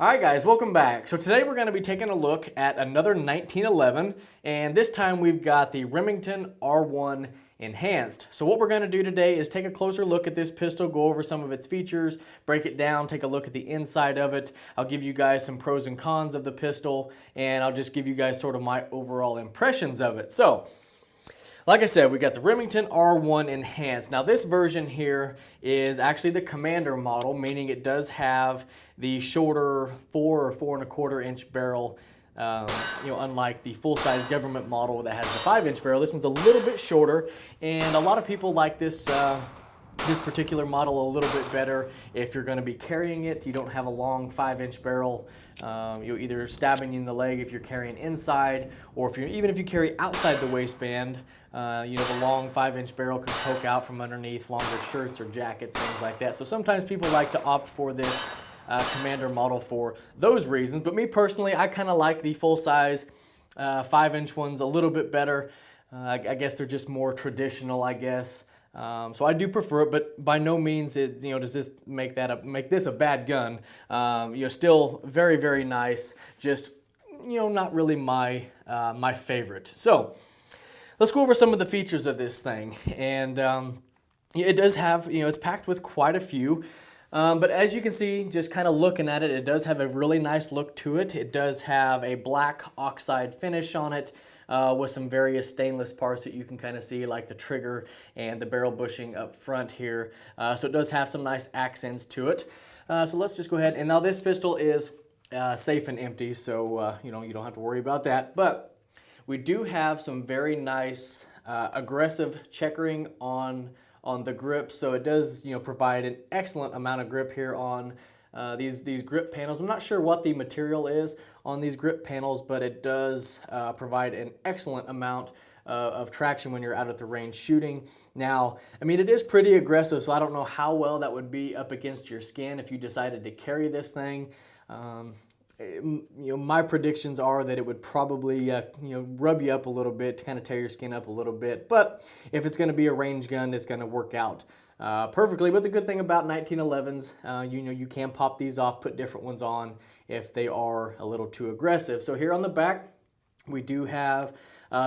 Alright guys, welcome back. So today we're going to be taking a look at another 1911, and this time we've got the Remington R1 Enhanced. So what we're going to do today is take a closer look at this pistol, go over some of its features, break it down, take a look at the inside of it. I'll give you guys some pros and cons of the pistol, and I'll just give you guys sort of my overall impressions of it. So, like I said, we got the Remington R1 Enhanced. Now this version here is actually the Commander model, meaning it does have the shorter 4 or 4.25 inch barrel. Unlike the full-size government model that has the 5-inch barrel, this one's a little bit shorter, and a lot of people like this particular model a little bit better. If you're going to be carrying it, you don't have a long 5-inch barrel. You're either stabbing you in the leg if you're carrying inside, or even if you carry outside the waistband. The long 5-inch barrel can poke out from underneath longer shirts or jackets, things like that. So sometimes people like to opt for this Commander model for those reasons. But me personally, I kind of like the full-size 5-inch ones a little bit better. I guess they're just more traditional, I guess. So I do prefer it, but by no means does this make this a bad gun. Still very, very nice. Just not really my my favorite. So let's go over some of the features of this thing, and it does have it's packed with quite a few. But as you can see, just kind of looking at it, it does have a really nice look to it. It does have a black oxide finish on it with some various stainless parts that you can kind of see, like the trigger and the barrel bushing up front here. So it does have some nice accents to it. So let's just go ahead. And now this pistol is safe and empty, so you don't have to worry about that. But we do have some very nice aggressive checkering on the grip, so it does provide an excellent amount of grip here on these grip panels. I'm not sure what the material is on these grip panels, but it does provide an excellent amount of traction when you're out at the range shooting. Now, I mean, it is pretty aggressive, so I don't know how well that would be up against your skin if you decided to carry this thing. My predictions are that it would probably rub you up a little bit to kind of tear your skin up a little bit. But if it's going to be a range gun, it's going to work out perfectly. But the good thing about 1911s, you can pop these off, put different ones on if they are a little too aggressive. So here on the back, we do have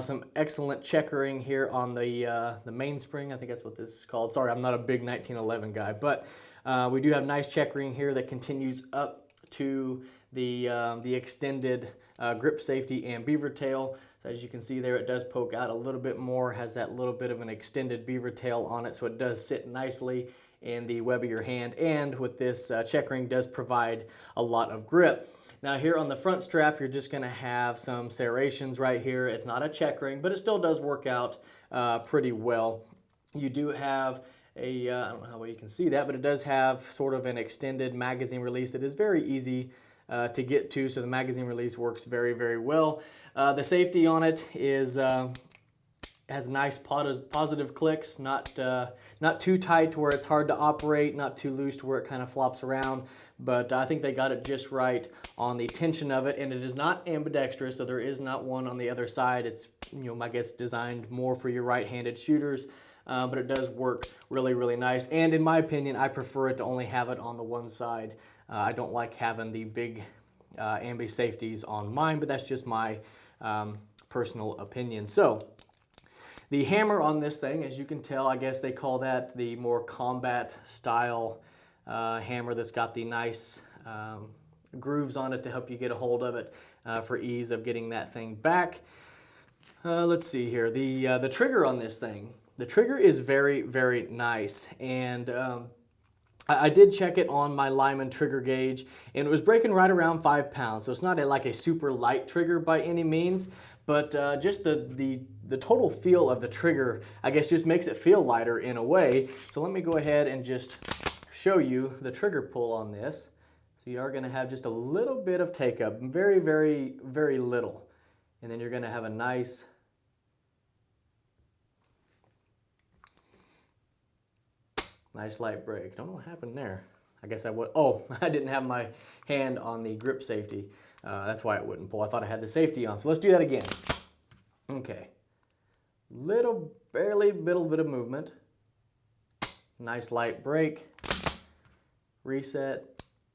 some excellent checkering here on the mainspring. I think that's what this is called. Sorry, I'm not a big 1911 guy, but we do have nice checkering here that continues up to the extended grip safety and beaver tail. So as you can see there, it does poke out a little bit more, has that little bit of an extended beaver tail on it, so it does sit nicely in the web of your hand, and with this checkering does provide a lot of grip. Now here on the front strap, you're just going to have some serrations right here. It's not a checkering, but it still does work out pretty well. You do have I don't know how well you can see that, but it does have sort of an extended magazine release that is very easy to get to, so the magazine release works very, very well. The safety on it has nice positive clicks, not too tight to where it's hard to operate, not too loose to where it kind of flops around, but I think they got it just right on the tension of it, and it is not ambidextrous, so there is not one on the other side. It's I guess designed more for your right-handed shooters. But it does work really, really nice. And in my opinion, I prefer it to only have it on the one side. I don't like having the big ambi safeties on mine, but that's just my personal opinion. So the hammer on this thing, as you can tell, I guess they call that the more combat style hammer that's got the nice grooves on it to help you get a hold of it for ease of getting that thing back. Let's see here. The trigger on this thing. The trigger is very, very nice, and I did check it on my Lyman trigger gauge, and it was breaking right around 5 pounds, so it's not like a super light trigger by any means, but just the total feel of the trigger, I guess, just makes it feel lighter in a way. So let me go ahead and just show you the trigger pull on this. So you are going to have just a little bit of take up, very, very, very little, and then you're going to have a nice light break. Don't know what happened there. I guess I didn't have my hand on the grip safety. That's why it wouldn't pull. I thought I had the safety on. So let's do that again. Okay. Barely little bit of movement. Nice light break. Reset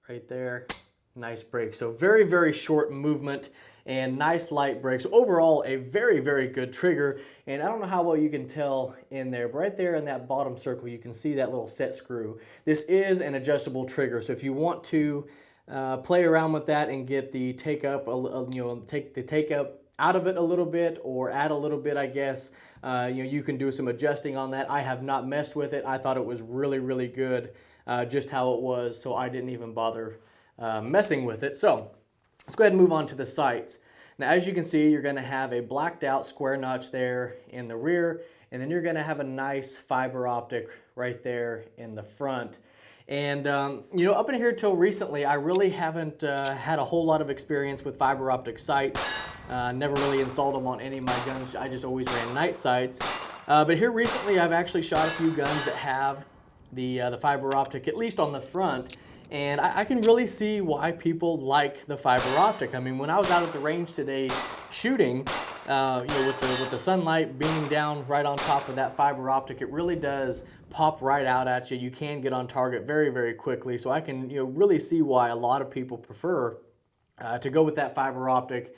right there. nice break. So very, very short movement and nice light breaks. Overall, a very, very good trigger. And I don't know how well you can tell in there, but right there in that bottom circle, you can see that little set screw. This is an adjustable trigger. So if you want to play around with that and get the take up, take the take up out of it a little bit, or add a little bit, I guess, you can do some adjusting on that. I have not messed with it. I thought it was really, really good just how it was, so I didn't even bother messing with it. So let's go ahead and move on to the sights. Now, as you can see, you're going to have a blacked out square notch there in the rear, and then you're going to have a nice fiber optic right there in the front. And up in here till recently, I really haven't had a whole lot of experience with fiber optic sights. Never really installed them on any of my guns. I just always ran night sights. But here recently, I've actually shot a few guns that have the fiber optic, at least on the front. And I can really see why people like the fiber optic. I mean, when I was out at the range today shooting, with the sunlight beaming down right on top of that fiber optic, it really does pop right out at you. You can get on target very, very quickly. So I can really see why a lot of people prefer to go with that fiber optic.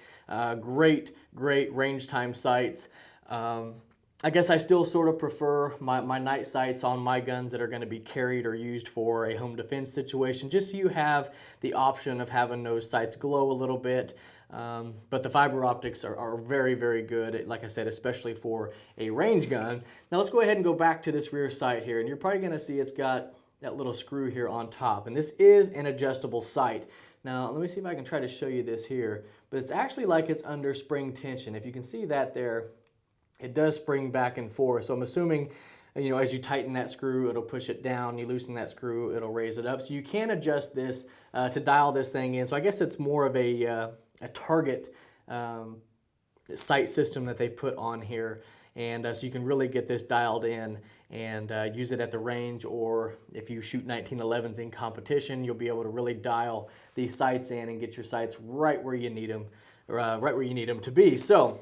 Great range time sights. I guess I still sort of prefer my night sights on my guns that are going to be carried or used for a home defense situation, just so you have the option of having those sights glow a little bit. But the fiber optics are very, very good, like I said, especially for a range gun. Now let's go ahead and go back to this rear sight here, and you're probably going to see it's got that little screw here on top, and this is an adjustable sight. Now let me see if I can try to show you this here, but it's actually like it's under spring tension. If you can see that there, it does spring back and forth. So I'm assuming, as you tighten that screw, it'll push it down. You loosen that screw, it'll raise it up. So you can adjust this to dial this thing in. So I guess it's more of a target sight system that they put on here. And so you can really get this dialed in and use it at the range, or if you shoot 1911s in competition, you'll be able to really dial these sights in and get your sights right where you need them, right where you need them to be. So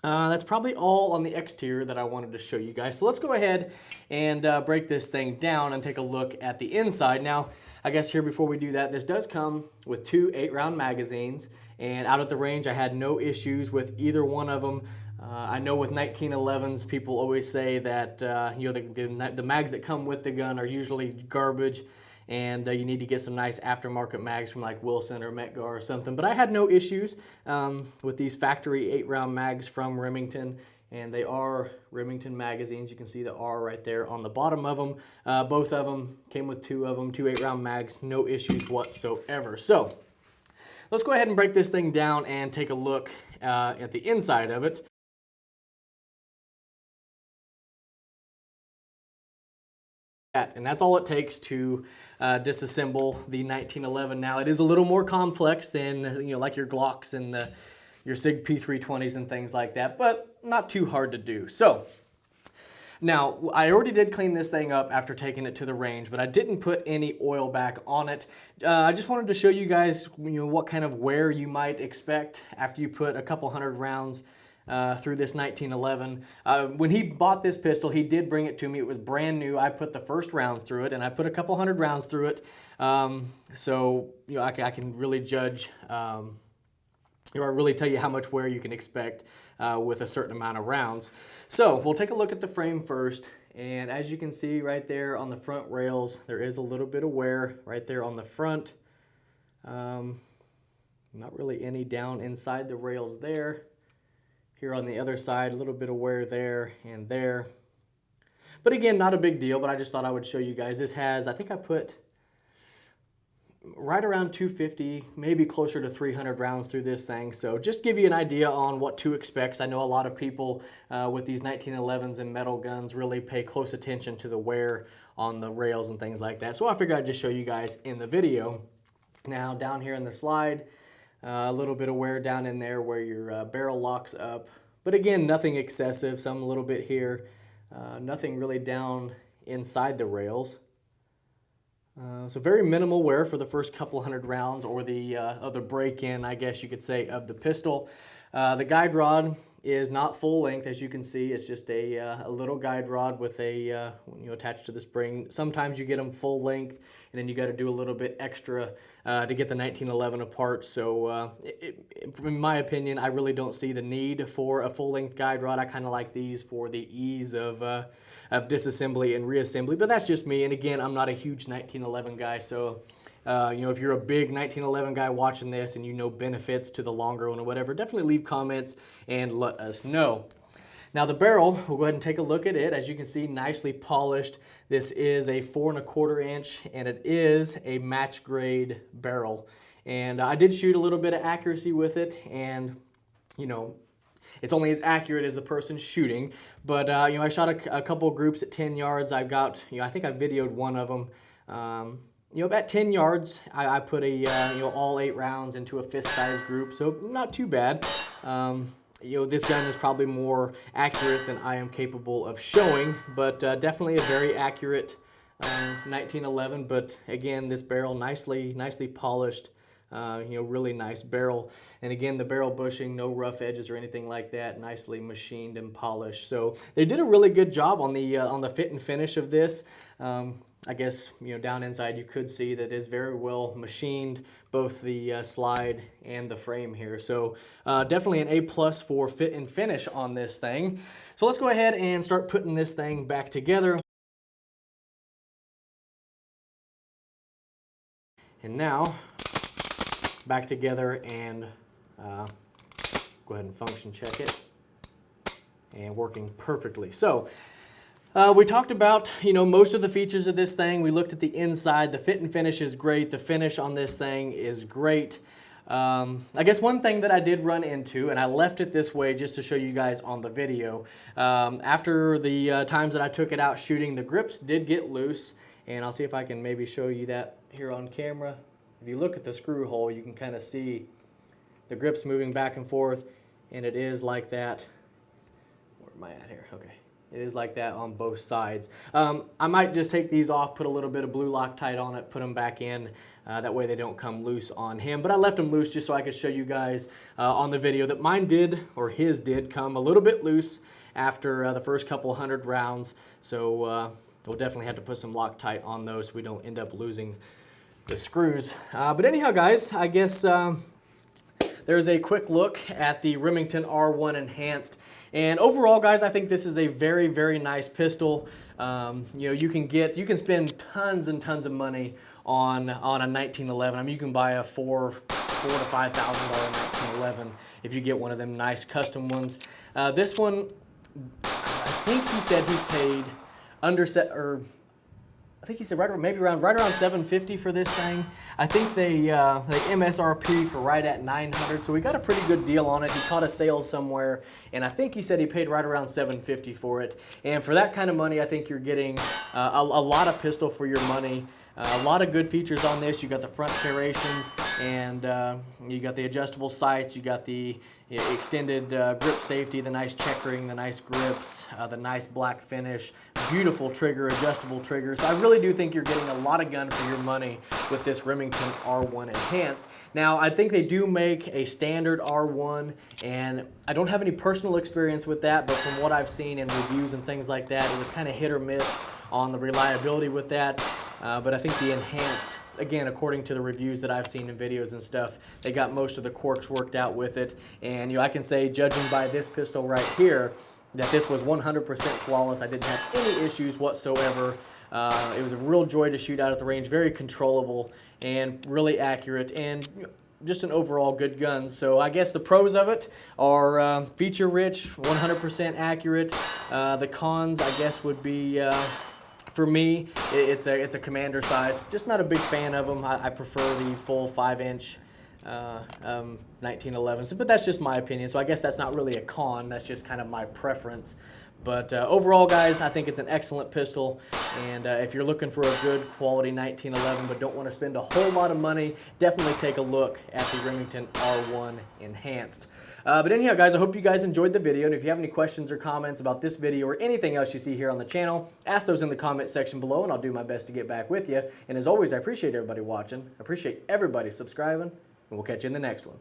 that's probably all on the exterior that I wanted to show you guys. So let's go ahead and break this thing down and take a look at the inside. Now, I guess here before we do that, this does come with 2 8-round magazines, and out at the range I had no issues with either one of them. I know with 1911s, people always say that the mags that come with the gun are usually garbage, and you need to get some nice aftermarket mags from like Wilson or Metgar or something. But I had no issues with these factory 8-round mags from Remington, and they are Remington magazines. You can see the R right there on the bottom of them. Both of them came with 2 of them, 2 8-round mags, no issues whatsoever. So let's go ahead and break this thing down and take a look at the inside of it. And that's all it takes to disassemble the 1911. Now, it is a little more complex than like your Glocks and your SIG P320s and things like that, but not too hard to do. So now, I already did clean this thing up after taking it to the range, but I didn't put any oil back on it. I just wanted to show you guys what kind of wear you might expect after you put a couple hundred rounds through this 1911. When he bought this pistol, he did bring it to me. It was brand new. I put the first rounds through it, and I put a couple hundred rounds through it. So I can really judge, or really tell you how much wear you can expect with a certain amount of rounds. So we'll take a look at the frame first. And as you can see right there on the front rails, there is a little bit of wear right there on the front. Not really any down inside the rails there. Here on the other side, a little bit of wear there and there. But again, not a big deal, but I just thought I would show you guys. This has, I think I put right around 250, maybe closer to 300 rounds through this thing. So just give you an idea on what to expect. I know a lot of people with these 1911s and metal guns really pay close attention to the wear on the rails and things like that. So I figured I'd just show you guys in the video. Now down here in the slide, a little bit of wear down in there where your barrel locks up. But again, nothing excessive, some a little bit here. Nothing really down inside the rails. So very minimal wear for the first couple hundred rounds, or the break-in, I guess you could say, of the pistol. The guide rod is not full length, as you can see. It's just a little guide rod with a attached to the spring. Sometimes you get them full length, then you got to do a little bit extra to get the 1911 apart. So in my opinion, I really don't see the need for a full-length guide rod. I kind of like these for the ease of disassembly and reassembly, but that's just me. And again, I'm not a huge 1911 guy, so you know, if you're a big 1911 guy watching this and you know benefits to the longer one or whatever, definitely leave comments and let us know. Now the barrel, we'll go ahead and take a look at it. As you can see, nicely polished. This is a 4 1/4 inch, and it is a match grade barrel. And I did shoot a little bit of accuracy with it, and you know, it's only as accurate as the person shooting. But you know, I shot a couple groups at 10 yards. I've got, you know, I think I videoed one of them. You know, at 10 yards, I put a you know, all 8 rounds into a fist-sized group, so not too bad. You know, this gun is probably more accurate than I am capable of showing, but definitely a very accurate 1911. But again, this barrel nicely polished. You know, really nice barrel. And again, the barrel bushing, no rough edges or anything like that, nicely machined and polished. So they did a really good job on the fit and finish of this. I guess, you know, down inside you could see that it is very well machined, both the slide and the frame here. So definitely an A+ for fit and finish on this thing. So let's go ahead and start putting this thing back together. And now, back together, and go ahead and function check it. And working perfectly. So we talked about, you know, most of the features of this thing. We looked at the inside. The fit and finish is great. The finish on this thing is great. I guess one thing that I did run into, and I left it this way just to show you guys on the video, after the times that I took it out shooting, the grips did get loose, and I'll see if I can maybe show you that here on camera. If you look at the screw hole, you can kind of see the grips moving back and forth, and it is like that. Where am I at here? Okay. It is like that on both sides. I might just take these off, put a little bit of blue Loctite on it, put them back in. That way they don't come loose on him. But I left them loose just so I could show you guys on the video that mine did, or his did, come a little bit loose after the first couple 100 rounds. So we'll definitely have to put some Loctite on those so we don't end up losing the screws. But anyhow, guys, I guess there's a quick look at the Remington R1 Enhanced. And overall, guys, I think this is a very, very nice pistol. You know, you can spend tons and tons of money on a 1911. I mean, you can buy a $4,000 to $5,000 1911 if you get one of them nice custom ones. This one, I think he said he paid I think he said right around $750 for this thing. I think they MSRP for right at $900, so we got a pretty good deal on it. He caught a sale somewhere, and I think he said he paid right around $750 for it. And for that kind of money, I think you're getting a lot of pistol for your money. A lot of good features on this. You got the front serrations, and you got the adjustable sights. You got the extended grip safety, the nice checkering, the nice grips, the nice black finish, beautiful trigger, adjustable trigger. So I really do think you're getting a lot of gun for your money with this Remington R1 Enhanced. Now, I think they do make a standard R1, and I don't have any personal experience with that, but from what I've seen in reviews and things like that, it was kind of hit or miss on the reliability with that. But I think the Enhanced, again, according to the reviews that I've seen in videos and stuff, they got most of the quirks worked out with it. And you know, I can say, judging by this pistol right here, that this was 100% flawless. I didn't have any issues whatsoever. It was a real joy to shoot out at the range, very controllable and really accurate, and just an overall good gun. So I guess the pros of it are feature rich, 100% accurate. The cons, I guess, would be for me, it's a commander size. Just not a big fan of them. I prefer the full 5-inch 1911s, but that's just my opinion. So I guess that's not really a con. That's just kind of my preference. But overall, guys, I think it's an excellent pistol. And if you're looking for a good quality 1911 but don't want to spend a whole lot of money, definitely take a look at the Remington R1 Enhanced. But anyhow, guys, I hope you guys enjoyed the video. And if you have any questions or comments about this video or anything else you see here on the channel, ask those in the comment section below, and I'll do my best to get back with you. And as always, I appreciate everybody watching. I appreciate everybody subscribing, and we'll catch you in the next one.